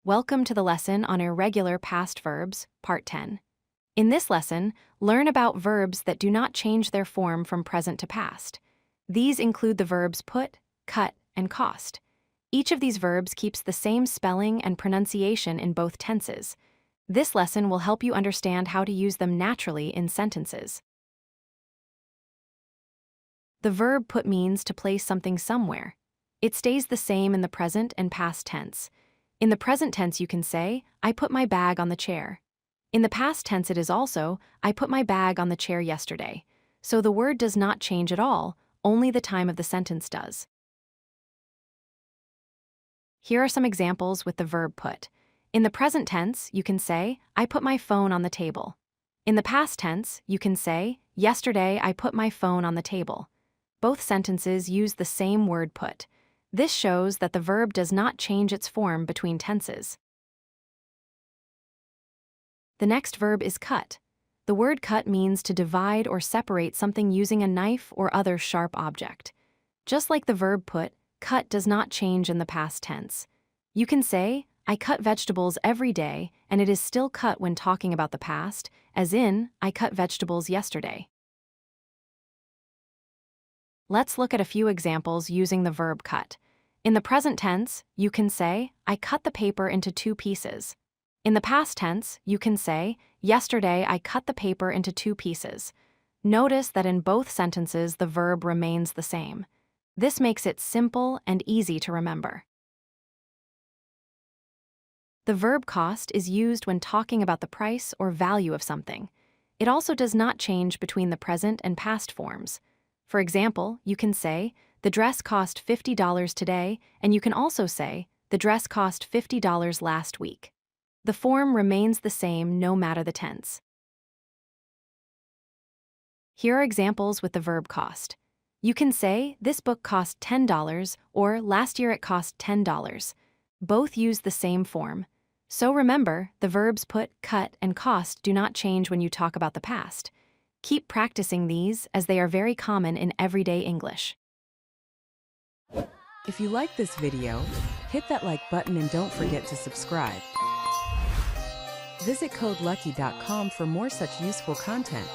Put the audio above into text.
Welcome to the lesson on irregular past verbs, Part 10. In this lesson, learn about verbs that do not change their form from present to past. These include the verbs put, cut, and cost. Each of these verbs keeps the same spelling and pronunciation in both tenses. This lesson will help you understand how to use them naturally in sentences. The verb put means to place something somewhere. It stays the same in the present and past tense. In the present tense, you can say, I put my bag on the chair. In the past tense, it is also, I put my bag on the chair yesterday. So the word does not change at all, only the time of the sentence does. Here are some examples with the verb put. In the present tense, you can say, I put my phone on the table. In the past tense, you can say, yesterday I put my phone on the table. Both sentences use the same word put. This shows that the verb does not change its form between tenses. The next verb is cut. The word cut means to divide or separate something using a knife or other sharp object. Just like the verb put, cut does not change in the past tense. You can say, I cut vegetables every day, and it is still cut when talking about the past, as in, I cut vegetables yesterday. Let's look at a few examples using the verb cut. In the present tense, you can say, I cut the paper into 2 pieces. In the past tense, you can say, yesterday I cut the paper into 2 pieces. Notice that in both sentences the verb remains the same. This makes it simple and easy to remember. The verb cost is used when talking about the price or value of something. It also does not change between the present and past forms. For example, you can say, the dress cost $50 today, and you can also say, the dress cost $50 last week. The form remains the same no matter the tense. Here are examples with the verb cost. You can say, this book cost $10, or last year it cost $10. Both use the same form. So remember, the verbs put, cut, and cost do not change when you talk about the past. Keep practicing these as they are very common in everyday English. If you like this video, hit that like button and don't forget to subscribe. Visit codelucky.com for more such useful content.